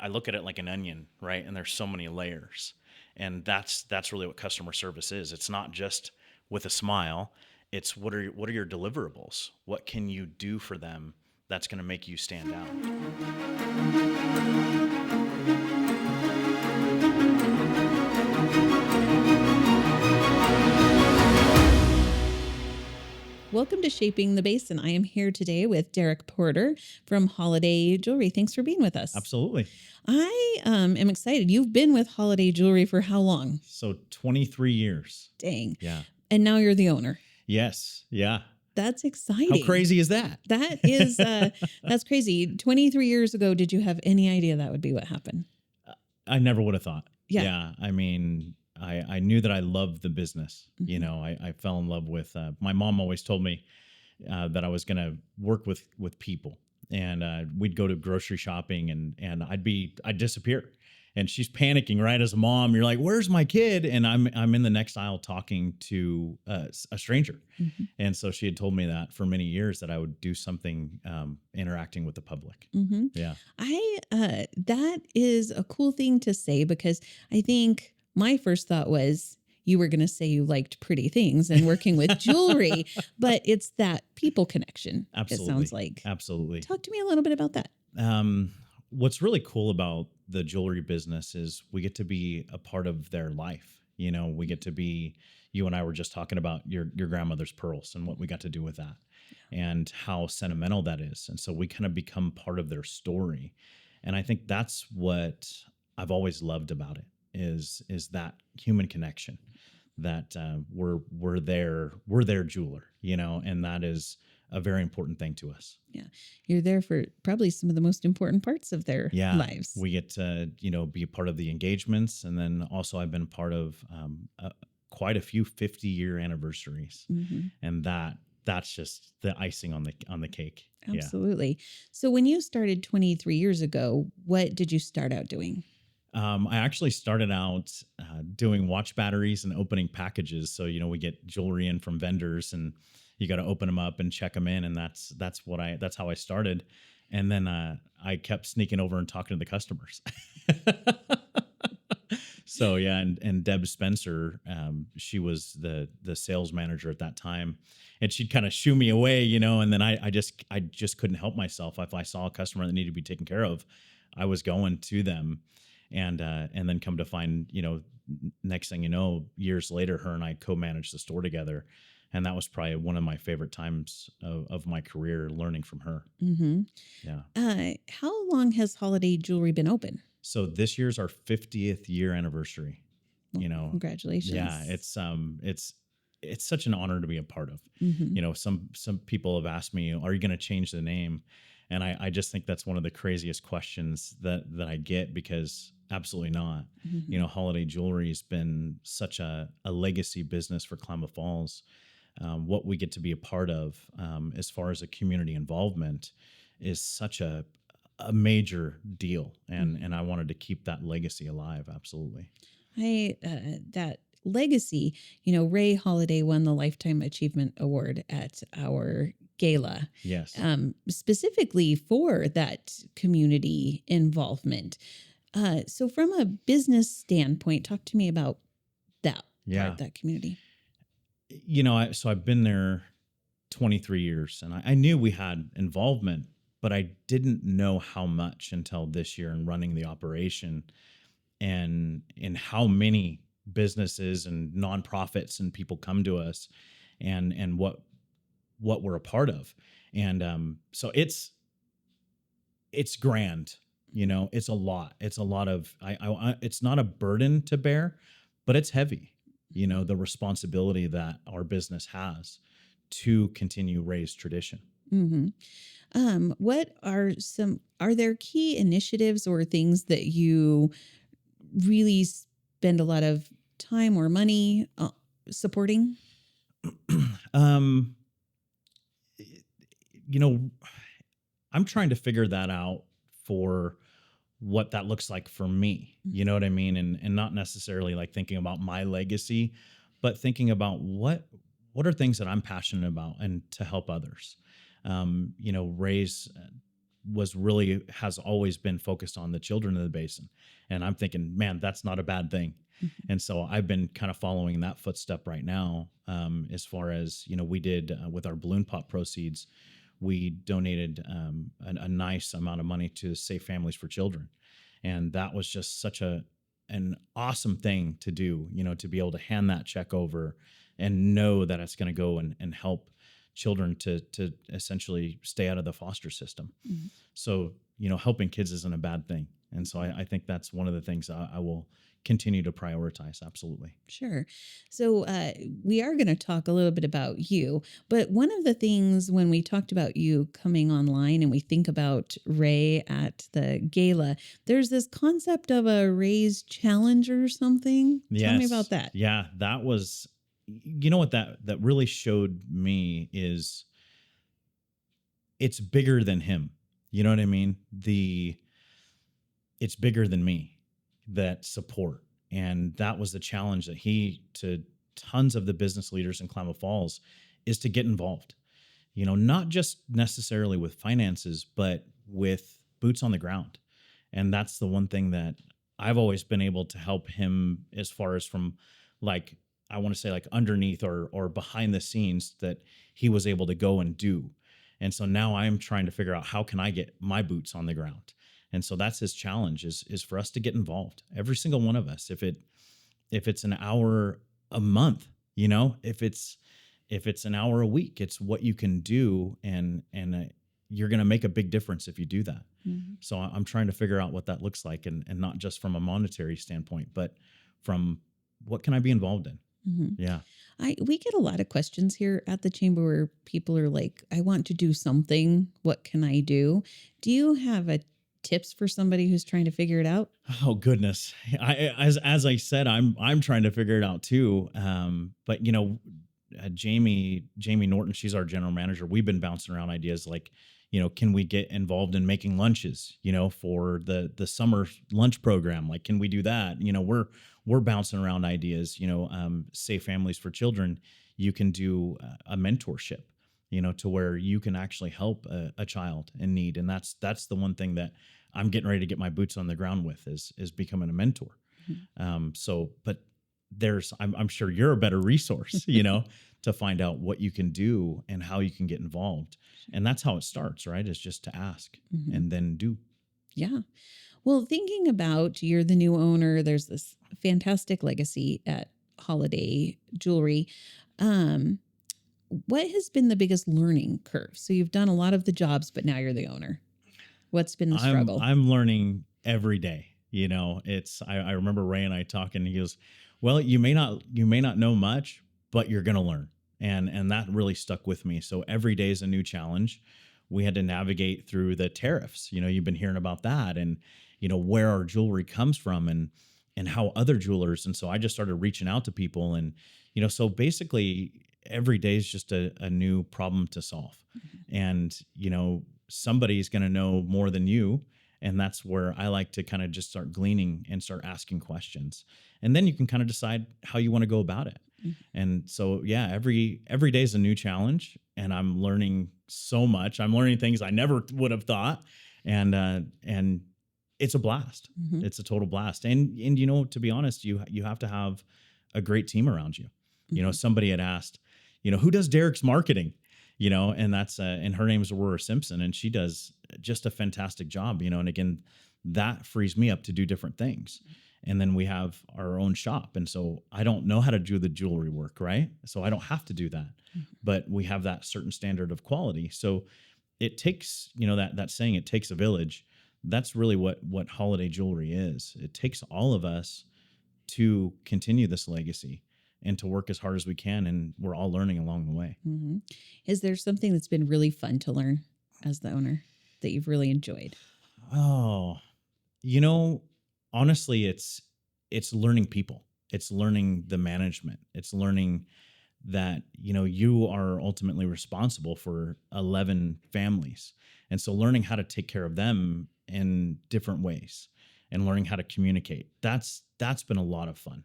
I look at it like an onion, right? And there's so many layers. And that's really what customer service is. It's not just with a smile. It's what are your deliverables? What can you do for them that's going to make you stand out? Welcome to Shaping the Basin. I am here today with Derek Porter from Holiday Jewelry. Thanks for being with us. Absolutely. I am excited. You've been with Holiday Jewelry for how long? So 23 years. Dang. Yeah. And now you're the owner. Yes. Yeah. That's exciting. How crazy is that? That is, that's crazy. 23 years ago, did you have any idea that would be what happened? I never would have thought. Yeah. I mean, I knew that I loved the business. Mm-hmm. You know, I fell in love with, my mom always told me that I was going to work with people, and we'd go to grocery shopping and I'd disappear, and she's panicking, right? As a mom, you're like, where's my kid? And I'm in the next aisle talking to a stranger. Mm-hmm. And so she had told me that for many years that I would do something interacting with the public. Mm-hmm. Yeah. That is a cool thing to say, because I think my first thought was you were going to say you liked pretty things and working with jewelry, but it's that people connection. Absolutely. It sounds like. Absolutely. Talk to me a little bit about that. What's really cool about the jewelry business is we get to be a part of their life. You know, we get to be, you and I were just talking about your grandmother's pearls and what we got to do with that and how sentimental that is. And so we kind of become part of their story. And I think that's what I've always loved about it is that human connection, that we're their jeweler, you know, and that is a very important thing to us. Yeah. You're there for probably some of the most important parts of their lives. We get to, you know, be a part of the engagements. And then also I've been part of quite a few 50-year anniversaries. Mm-hmm. And that's just the icing on the cake. Absolutely. Yeah. So when you started 23 years ago, what did you start out doing? I actually started out doing watch batteries and opening packages. So, you know, we get jewelry in from vendors and you got to open them up and check them in. And that's how I started. And then I kept sneaking over and talking to the customers. So, yeah. And Deb Spencer, she was the sales manager at that time, and she'd kind of shoo me away, you know, and then I just couldn't help myself. If I saw a customer that needed to be taken care of, I was going to them. And then come to find, you know, next thing you know, years later, her and I co-managed the store together. And that was probably one of my favorite times of my career, learning from her. Mm-hmm. Yeah. How long has Holiday Jewelry been open? So this year's our 50th year anniversary. Well, you know, congratulations. Yeah, it's such an honor to be a part of. Mm-hmm. You know, some people have asked me, are you going to change the name? And I just think that's one of the craziest questions that I get, because absolutely not. Mm-hmm. You know, Holiday Jewelry has been such a legacy business for Klamath Falls. What we get to be a part of as far as a community involvement is such a major deal. And I wanted to keep that legacy alive. Absolutely. That legacy, you know, Ray Holiday won the Lifetime Achievement Award at our gala. Yes. Specifically for that community involvement. So from a business standpoint, talk to me about that part, that community. You know, so I've been there 23 years, and I knew we had involvement, but I didn't know how much until this year in running the operation, and how many businesses and nonprofits and people come to us and what we're a part of. And so it's grand, you know, it's a lot of, it's not a burden to bear, but it's heavy, you know, the responsibility that our business has to continue Ray's tradition. Mm-hmm. Are there key initiatives or things that you really spend a lot of time or money supporting? You know, I'm trying to figure that out for what that looks like for me. You know what I mean? And not necessarily like thinking about my legacy, but thinking about what are things that I'm passionate about and to help others. You know, Ray's has always been focused on the children of the basin. And I'm thinking, man, that's not a bad thing. Mhm. And so I've been kind of following that footstep right now. As far as, we did with our balloon pop proceeds, we donated a nice amount of money to Safe Families for Children. And that was just such an awesome thing to do, to be able to hand that check over and know that it's going to go and help children to essentially stay out of the foster system. Mhm. So, helping kids isn't a bad thing. And so I think that's one of the things I will continue to prioritize. Absolutely. Sure. So we are going to talk a little bit about you, but one of the things when we talked about you coming online and we think about Ray at the gala, there's this concept of a Ray's challenge or something. Tell me about Yes. that. Yeah. That was, what that really showed me is it's bigger than him. You know what I mean? It's bigger than me, that support. And that was the challenge that he, to tons of the business leaders in Klamath Falls, is to get involved, not just necessarily with finances, but with boots on the ground. And that's the one thing that I've always been able to help him, as far as from, like, I want to say, like, underneath or behind the scenes, that he was able to go and do. And so now I'm trying to figure out, how can I get my boots on the ground? And so that's his challenge, is for us to get involved. Every single one of us, if it's an hour a month, if it's an hour a week, it's what you can do. And you're going to make a big difference if you do that. Mhm. So I'm trying to figure out what that looks like, and not just from a monetary standpoint, but from what can I be involved in? Mhm. Yeah. We get a lot of questions here at the chamber where people are like, I want to do something. What can I do? Do you have a tips for somebody who's trying to figure it out? Oh goodness. As I said, I'm trying to figure it out too. But Jamie Norton, she's our general manager. We've been bouncing around ideas like, can we get involved in making lunches, for the summer lunch program? Like, can we do that? We're bouncing around ideas, Safe Families for Children. You can do a mentorship, to where you can actually help a child in need. And that's the one thing that I'm getting ready to get my boots on the ground with, is becoming a mentor. But I'm sure you're a better resource, to find out what you can do and how you can get involved. And that's how it starts, right? Is just to ask Mhm. and then do. Yeah. Well, thinking about you're the new owner, there's this fantastic legacy at Holiday Jewelry. Um, what has been the biggest learning curve? So you've done a lot of the jobs, but now you're the owner. What's been the struggle? I'm learning every day. I remember Ray and I talking, and he goes, well, you may not know much, but you're going to learn. And that really stuck with me. So every day is a new challenge. We had to navigate through the tariffs. You've been hearing about that, and, where our jewelry comes from, and how other jewelers. And so I just started reaching out to people, and, so basically every day is just a new problem to solve. And, somebody's going to know more than you. And that's where I like to kind of just start gleaning and start asking questions. And then you can kind of decide how you want to go about it. Mhm. And so, yeah, every day is a new challenge, and I'm learning so much. I'm learning things I never would have thought. And it's a blast. Mhm. It's a total blast. And to be honest, you have to have a great team around you. Mhm. Somebody had asked, who does Derek's marketing? And that's and her name is Aurora Simpson, and she does just a fantastic job. And again, that frees me up to do different things. And then we have our own shop, and so I don't know how to do the jewelry work, right? So I don't have to do that, but we have that certain standard of quality. So it takes, that saying, it takes a village. That's really what Holiday Jewelry is. It takes all of us to continue this legacy and to work as hard as we can. And we're all learning along the way. Mhm. Is there something that's been really fun to learn as the owner that you've really enjoyed? Oh, honestly, it's learning people. It's learning the management. It's learning that, you are ultimately responsible for 11 families. And so learning how to take care of them in different ways and learning how to communicate. That's been a lot of fun.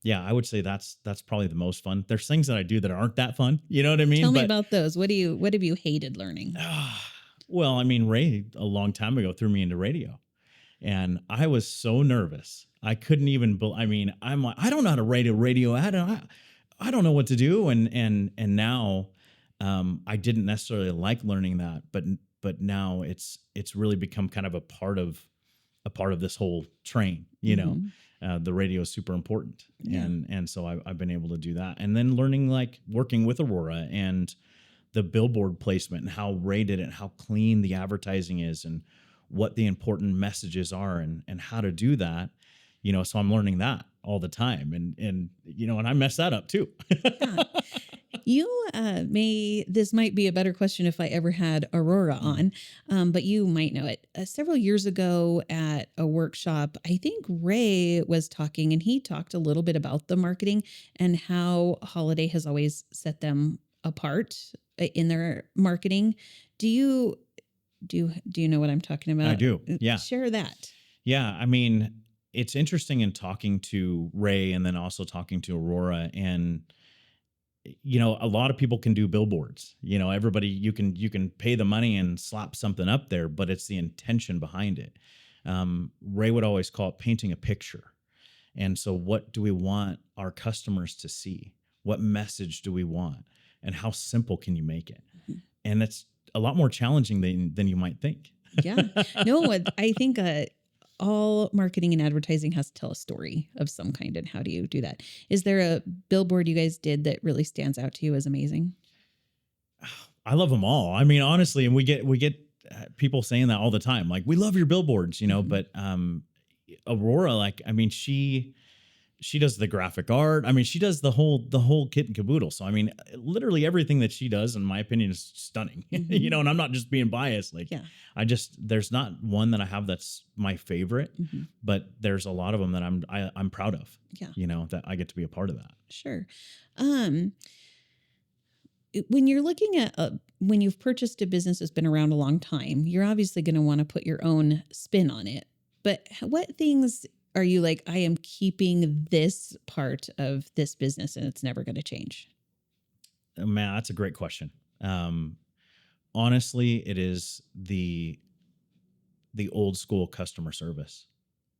Yeah, I would say that's probably the most fun. There's things that I do that aren't that fun. You know what I mean? Tell me about those. What have you hated learning? Well, I mean, Ray a long time ago threw me into radio, and I was so nervous. I couldn't even. I mean, I'm like, I don't know how to write a radio ad. I don't know what to do. And now, I didn't necessarily like learning that, but now it's really become kind of a part of this whole train. The radio is super important, Yeah. and so I've been able to do that, and then learning like working with Aurora and the billboard placement and how Ray did it, how clean the advertising is, and what the important messages are, and how to do that. So I'm learning that all the time, and I mess that up too. Yeah. You this might be a better question if I ever had Aurora on, but you might know it. Several years ago at a workshop, I think Ray was talking, and he talked a little bit about the marketing and how Holiday has always set them apart in their marketing. Do you know what I'm talking about? I do. Yeah. Share that. Yeah. I mean, it's interesting in talking to Ray and then also talking to Aurora, and a lot of people can do billboards. Everybody, you can pay the money and slap something up there, but it's the intention behind it. Ray would always call it painting a picture. And so what do we want our customers to see? What message do we want? And how simple can you make it? Mm-hmm. And it's a lot more challenging than you might think. Yeah. No, I think all marketing and advertising has to tell a story of some kind. And how do you do that? Is there a billboard you guys did that really stands out to you as amazing? I love them all. I mean, honestly, and we get people saying that all the time. Like, we love your billboards, Mm-hmm. but Aurora, like, I mean, she does the graphic art. I mean, she does the whole kit and caboodle. So, I mean, literally everything that she does, in my opinion, is stunning. Mm-hmm. And I'm not just being biased. Like, Yeah. there's not one that I have that's my favorite, Mm-hmm. but there's a lot of them that I'm proud of. Yeah. That I get to be a part of that. Sure. When you're looking at when you've purchased a business that's been around a long time, you're obviously going to want to put your own spin on it. But what things are you like, I am keeping this part of this business and it's never going to change? Oh, man, that's a great question. Honestly, it is the old school customer service.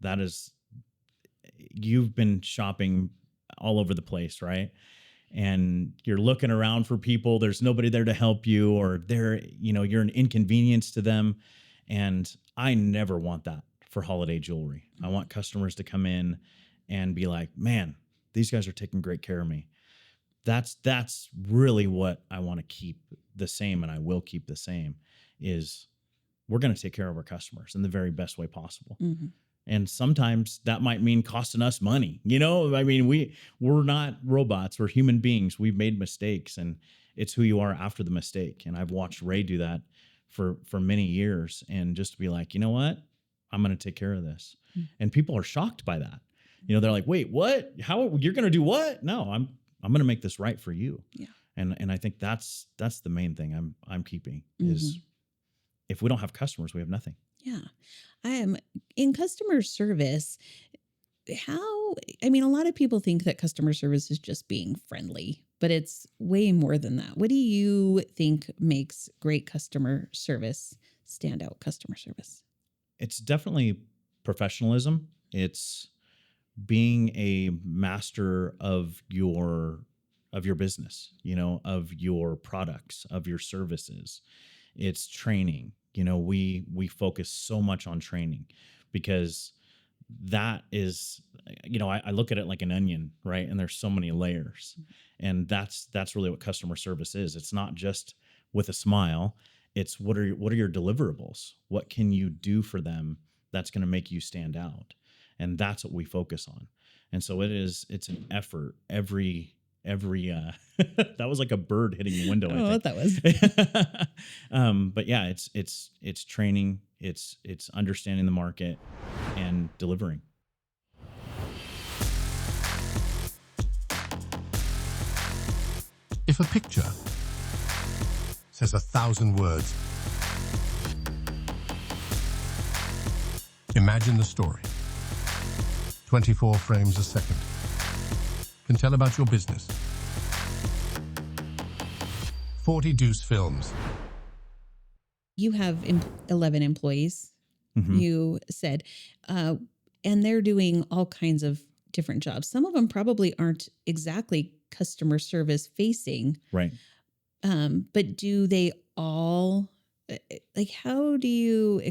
That is, you've been shopping all over the place, right? And you're looking around for people. There's nobody there to help you, or you're an inconvenience to them. And I never want that for holiday jewelry. I want customers to come in and be like, man, these guys are taking great care of me. That's really what I want to keep the same, and I will keep the same, is we're going to take care of our customers in the very best way possible. Mm-hmm. And sometimes that might mean costing us money. I mean, we're not robots. We're human beings. We've made mistakes, and it's who you are after the mistake. And I've watched Ray do that for many years, and just to be like, you know what? I'm going to take care of this. Mm-hmm. And people are shocked by that. They're like, wait, what? How you're going to do what? No, I'm going to make this right for you. Yeah. And I think that's the main thing I'm keeping, Mm-hmm. is if we don't have customers, we have nothing. Yeah. I am in customer service. A lot of people think that customer service is just being friendly, but it's way more than that. What do you think makes great customer service, standout customer service? It's definitely professionalism. It's being a master of your business, of your products, of your services. It's training. We focus so much on training, because that is, I look at it like an onion, right? And there's so many layers, and that's really what customer service is. It's not just with a smile. It's what are your deliverables? What can you do for them that's going to make you stand out? And that's what we focus on. And so it's an effort every that was like a bird hitting the window. Oh, I think. that was. But yeah, it's training, it's understanding the market and delivering. If a picture says 1,000 words, imagine the story. 24 frames a second can tell about your business. 40 Deuce films. you have 11 employees, Mhm. you said, and they're doing all kinds of different jobs. Some of them probably aren't exactly customer service facing, Right. but do they all, like, how do you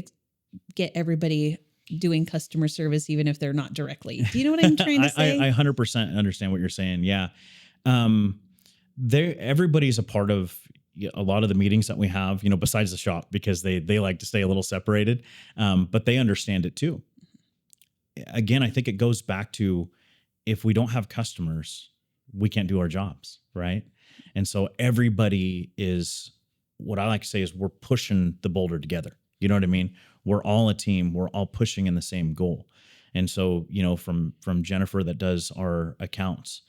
get everybody doing customer service, even if they're not directly? Do you know what I'm trying to say? I 100% understand what you're saying. Yeah. Um, everybody's a part of a lot of the meetings that we have, besides the shop, because they like to stay a little separated. But they understand it too. Again, I think it goes back to, if we don't have customers, we can't do our jobs, right? And so everybody is, what I like to say is, we're pushing the boulder together. You know what I mean? We're all a team. We're all pushing in the same goal. And so, from Jennifer that does our accounts,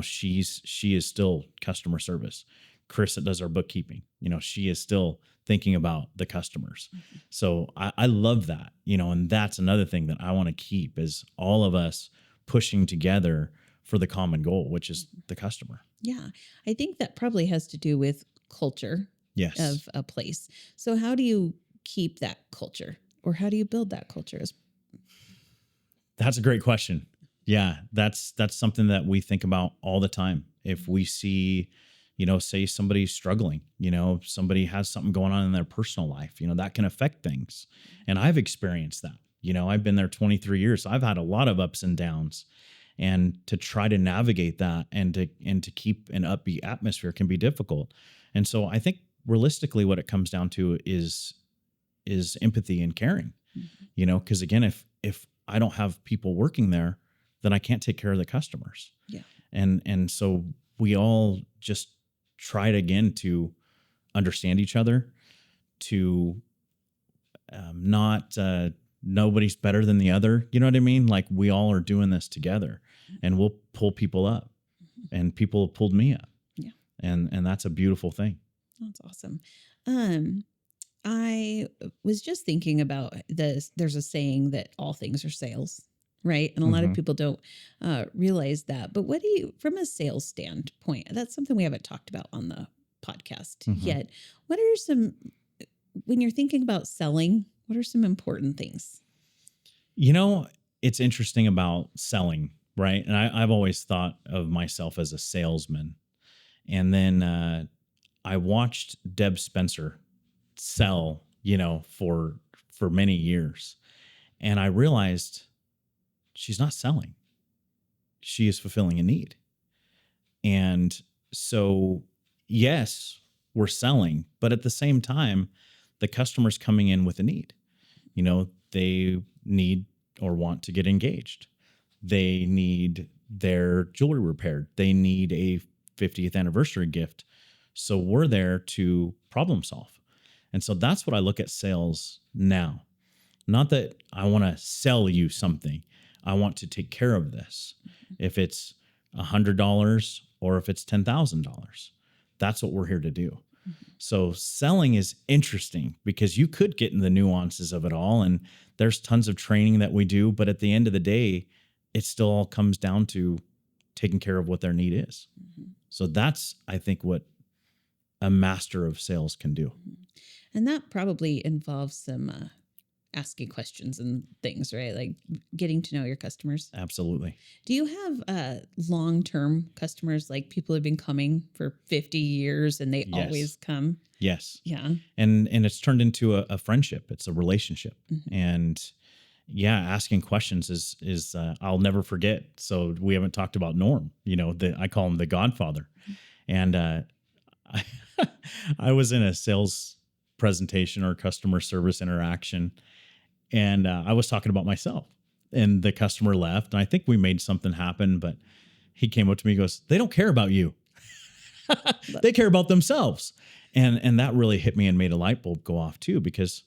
she is still customer service. Chris that does our bookkeeping, she is still thinking about the customers. Mm-hmm. So I love that, and that's another thing that I want to keep, is all of us pushing together for the common goal, which is the customer. Yeah. I think that probably has to do with culture Yes. of a place. So how do you keep that culture, or how do you build that culture? That's a great question. Yeah, that's something that we think about all the time. If we see, say somebody's struggling, somebody has something going on in their personal life, that can affect things. And I've experienced that. I've been there 23 years. So I've had a lot of ups and downs, and to try to navigate that and to keep an upbeat atmosphere can be difficult. And so I think realistically what it comes down to is empathy and caring, because again, if I don't have people working there, then I can't take care of the customers. Yeah. And so we all just tried again to understand each other, to not nobody's better than the other. You know what I mean? Like, we all are doing this together, and we'll pull people up, and people have pulled me up. Yeah. And that's a beautiful thing. That's awesome. I was just thinking about this. There's a saying that all things are sales, right? And a lot of people don't realize that. But what do you, from a sales standpoint, that's something we haven't talked about on the podcast yet. What are some, when you're thinking about selling, what are some important things? It's interesting about selling, right? And I've always thought of myself as a salesman. And then I watched Deb Spencer sell, for many years. And I realized she's not selling. She is fulfilling a need. And so, yes, we're selling, but at the same time, the customer's coming in with a need. They need or want to get engaged. They need their jewelry repaired. They need a 50th anniversary gift. So we're there to problem solve. And so that's what I look at sales now. Not that I want to sell you something. I want to take care of this. If it's $100 or if it's $10,000, that's what we're here to do. So selling is interesting because you could get in the nuances of it all. And there's tons of training that we do. But at the end of the day, it still all comes down to taking care of what their need is. So that's, I think, what a master of sales can do. And that probably involves some asking questions and things, right? Like getting to know your customers. Absolutely. Do you have long-term customers, like people who have been coming for 50 years and they always come? Yes. Yeah. And it's turned into a friendship. It's a relationship. And yeah, asking questions is I'll never forget. So we haven't talked about Norm, I call him the Godfather. And I was in a sales presentation or customer service interaction, and I was talking about myself, and the customer left, and I think we made something happen, but he came up to me and goes, "They don't care about you. They care about themselves." And that really hit me and made a light bulb go off too, because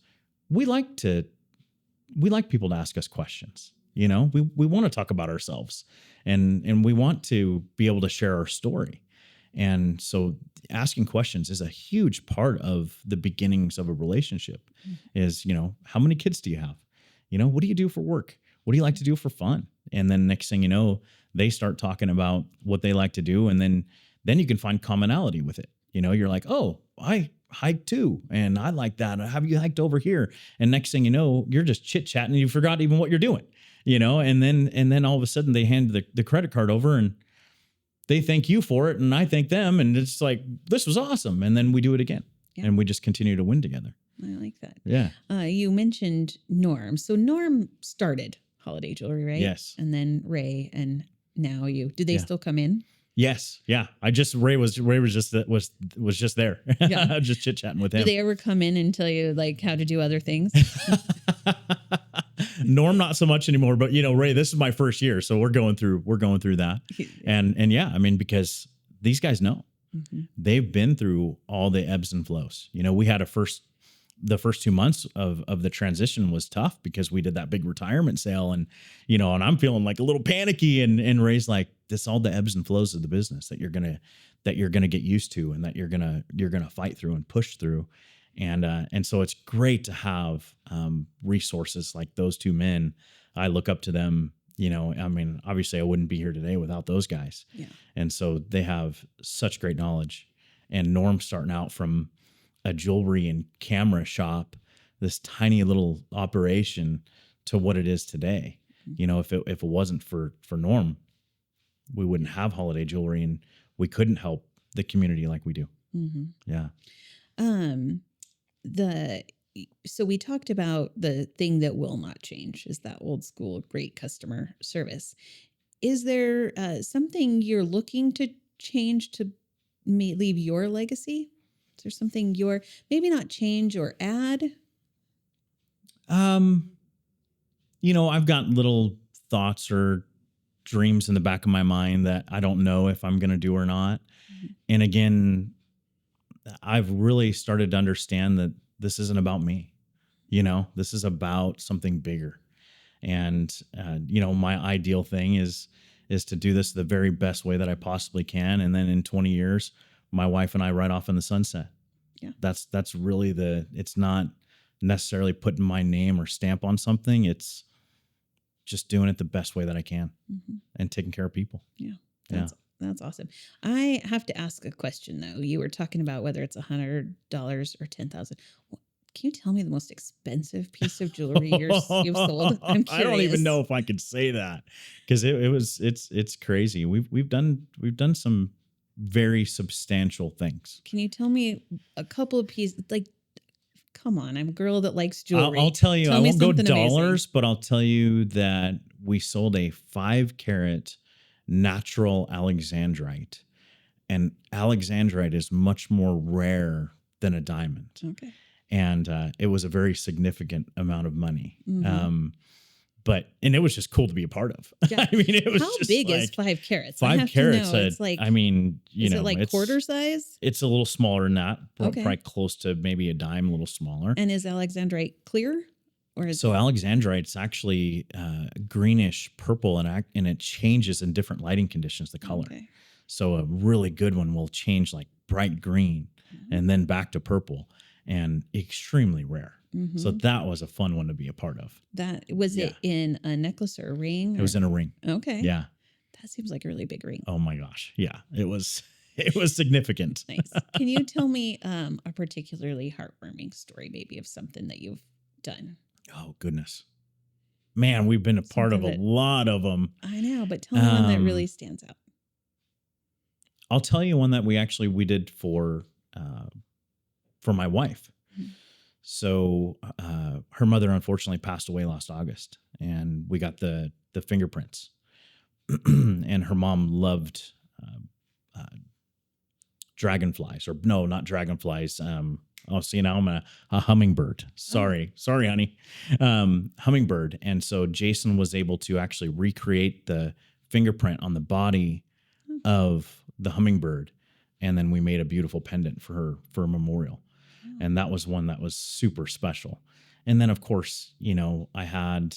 we like people to ask us questions. We want to talk about ourselves, and we want to be able to share our story. And so asking questions is a huge part of the beginnings of a relationship. Is, how many kids do you have? What do you do for work? What do you like to do for fun? And then next thing you know, they start talking about what they like to do. And then you can find commonality with it. You're like, oh, I hike too. And I like that. Have you hiked over here? And next thing you know, you're just chit chatting and you forgot even what you're doing, and then all of a sudden they hand the credit card over and they thank you for it. And I thank them. And it's like, this was awesome. And then we do it again and we just continue to win together. I like that. Yeah. You mentioned Norm. So Norm started Holiday Jewelry, right? Yes. And then Ray, and now you. Do they still come in? Yes. Yeah. Ray was just there. Yeah. Just chit chatting with him. Do they ever come in and tell you like how to do other things? Norm, not so much anymore, but Ray, this is my first year. So we're going through that. And yeah, I mean, because these guys know they've been through all the ebbs and flows. We had the first 2 months of the transition was tough because we did that big retirement sale and I'm feeling like a little panicky and Ray's like, this all the ebbs and flows of the business that you're going to get used to and that you're going to fight through and push through. And so it's great to have resources like those two men. I look up to them, I mean, obviously I wouldn't be here today without those guys. Yeah. And so they have such great knowledge. And Norm's starting out from a jewelry and camera shop, this tiny little operation to what it is today. If it wasn't for Norm, we wouldn't have Holiday Jewelry and we couldn't help the community like we do. Mm-hmm. Yeah. So we talked about the thing that will not change is that old school great customer service. Is there something you're looking to change to leave your legacy? Is there something you're maybe not change or add? I've got little thoughts or dreams in the back of my mind that I don't know if I'm going to do or not. Mm-hmm. And again, I've really started to understand that this isn't about me. This is about something bigger. And, my ideal thing is to do this the very best way that I possibly can. And then in 20 years, my wife and I ride off in the sunset. Yeah. That's really it's not necessarily putting my name or stamp on something. It's just doing it the best way that I can and taking care of people. Yeah. That's awesome. I have to ask a question though. You were talking about whether it's $100 or $10,000. Can you tell me the most expensive piece of jewelry you've sold? I'm curious. I don't even know if I could say that because it's crazy. We've done some very substantial things. Can you tell me a couple of pieces? Like, come on, I'm a girl that likes jewelry. I'll tell you, I won't go dollars, amazing. But I'll tell you that we sold a 5-carat natural alexandrite, and alexandrite is much more rare than a diamond. Okay. And it was a very significant amount of money. Mm-hmm. And it was just cool to be a part of. Yeah. I mean, it was how just big like, is 5 carats? 5 carats. It's like, I mean, is it like quarter size? It's a little smaller than that. Okay. Probably close to maybe a dime, a little smaller. And is alexandrite clear? So alexandrite's actually greenish purple and it changes in different lighting conditions, the color. Okay. So a really good one will change like bright green and then back to purple and extremely rare. Mm-hmm. So that was a fun one to be a part of. That was it in a necklace or a ring? It was in a ring. Okay. Yeah. That seems like a really big ring. Oh my gosh. Yeah. It was significant. Nice. Can you tell me a particularly heartwarming story maybe of something that you've done? Oh goodness. Man, we've been a part of a lot of them. I know, but tell me one that really stands out. I'll tell you one that we did for my wife. Mm-hmm. So her mother unfortunately passed away last August, and we got the fingerprints. And her mom loved dragonflies, or no, not dragonflies. See, now I'm a hummingbird. Sorry, honey. Hummingbird. And so Jason was able to actually recreate the fingerprint on the body of the hummingbird. And then we made a beautiful pendant for her for a memorial. And that was one that was super special. And then, of course, I had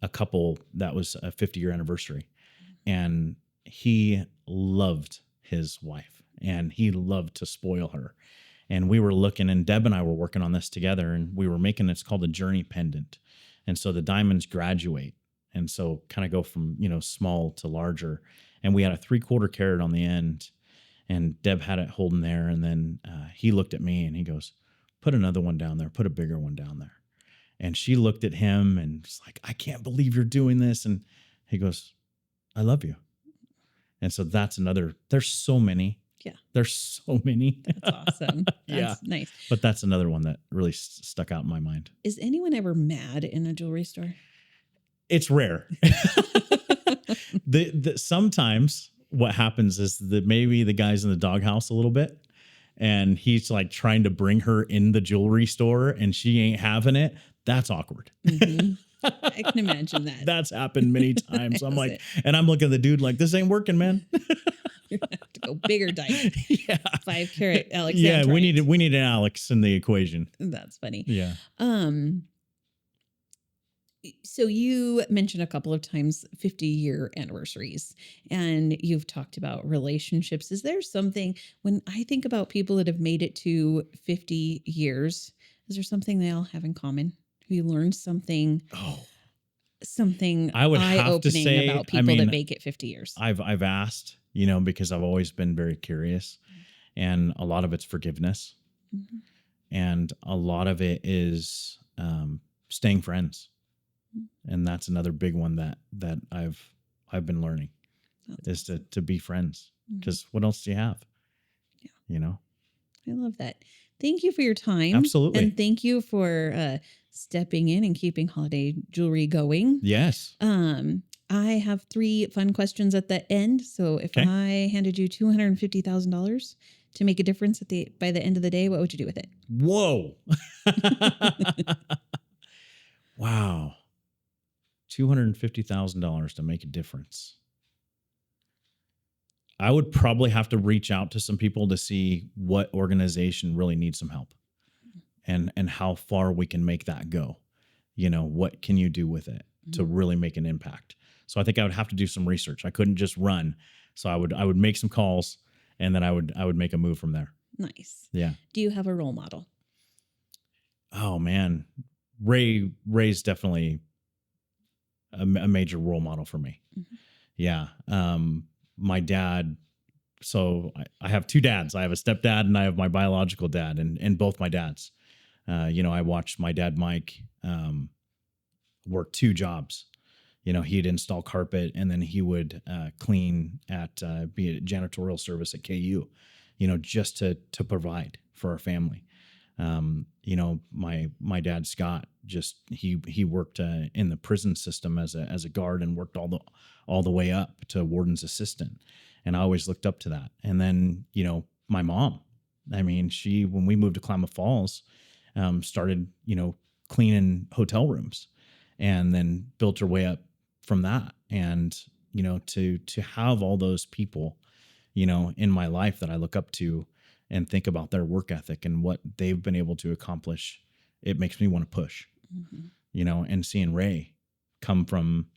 a couple that was a 50-year anniversary. And he loved his wife and he loved to spoil her. And we were looking, and Deb and I were working on this together, and we were making, it's called a journey pendant. And so the diamonds graduate. And so kind of go from, small to larger. And we had a 3/4 carat on the end. And Deb had it holding there. And then he looked at me and he goes, put another one down there, put a bigger one down there. And she looked at him and was like, I can't believe you're doing this. And he goes, I love you. And so that's another, there's so many. Yeah. There's so many. That's awesome. Yeah. That's nice. But that's another one that really stuck out in my mind. Is anyone ever mad in a jewelry store? It's rare. Sometimes what happens is that maybe the guy's in the doghouse a little bit and he's like trying to bring her in the jewelry store and she ain't having it. That's awkward. Mm-hmm. I can imagine that. That's happened many times. I'm like, it? and I'm looking at the dude like, this ain't working, man. You have to go bigger diamond. Yeah. 5 carat Alexandrite. Yeah, we need an Alex in the equation. That's funny. Yeah. So you mentioned a couple of times 50-year anniversaries, and you've talked about relationships. Is there something, when I think about people that have made it to 50 years, is there something they all have in common? Have you learned something? Something I would have to eye-opening say, about people that make it 50 years? I've asked, because I've always been very curious, and a lot of it's forgiveness, and a lot of it is staying friends. And that's another big one that I've been learning is to be friends, because what else do you have? Yeah. I love that. Thank you for your time. Absolutely. And thank you for stepping in and keeping holiday jewelry going. Yes. I have 3 fun questions at the end. So if I handed you $250,000 to make a difference by the end of the day, what would you do with it? Whoa. Wow. $250,000 to make a difference. I would probably have to reach out to some people to see what organization really needs some help and how far we can make that go. What can you do with it to really make an impact? So I think I would have to do some research. I couldn't just run. So I would make some calls and then I would make a move from there. Nice. Yeah. Do you have a role model? Oh man. Ray's definitely a major role model for me. Yeah. My dad, so I have 2 dads. I have a stepdad and I have my biological dad, and both my dads. I watched my dad, Mike, work 2 jobs. He'd install carpet and then he would clean be a janitorial service at KU, just to provide for our family. My dad, Scott, he worked in the prison system as a guard and worked all the way up to warden's assistant. And I always looked up to that. And then, my mom, when we moved to Klamath Falls, started, cleaning hotel rooms and then built her way up from that. And, to have all those people, in my life that I look up to and think about their work ethic and what they've been able to accomplish, it makes me want to push, and seeing Ray come from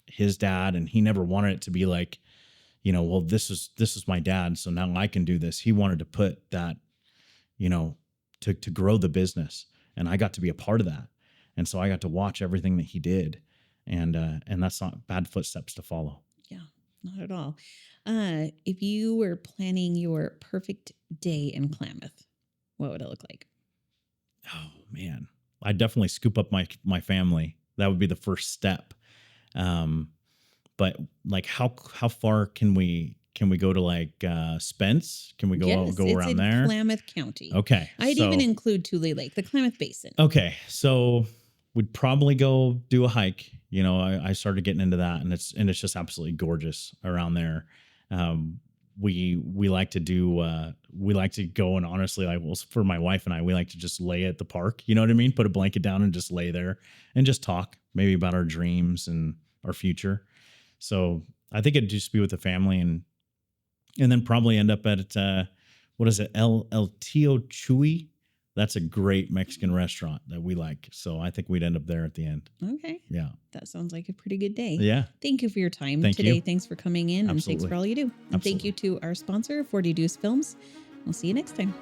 his dad, and he never wanted it to be like, well, this is my dad, so now I can do this. He wanted to put that, to grow the business, and I got to be a part of that. And so I got to watch everything that he did, and that's not bad footsteps to follow. Yeah, not at all. If you were planning your perfect day in Klamath, what would it look like? Oh man, I'd definitely scoop up my family. That would be the first step. But like how far can we go to, like Spence? Can we go around there? Klamath County. Okay. I'd even include Tule Lake, the Klamath Basin. Okay. So we'd probably go do a hike. I started getting into that, and it's just absolutely gorgeous around there. We like to go, and honestly, for my wife and I, we like to just lay at the park. You know what I mean? Put a blanket down and just lay there and just talk maybe about our dreams and our future. So I think it'd just be with the family, and then probably end up at what is it? El Tío Chuy. That's a great Mexican restaurant that we like. So I think we'd end up there at the end. Okay. Yeah. That sounds like a pretty good day. Yeah. Thank you for your time Thank today. you. Thanks for coming in. Absolutely. And thanks for all you do. And thank you to our sponsor, 40 Deuce Films. We'll see you next time.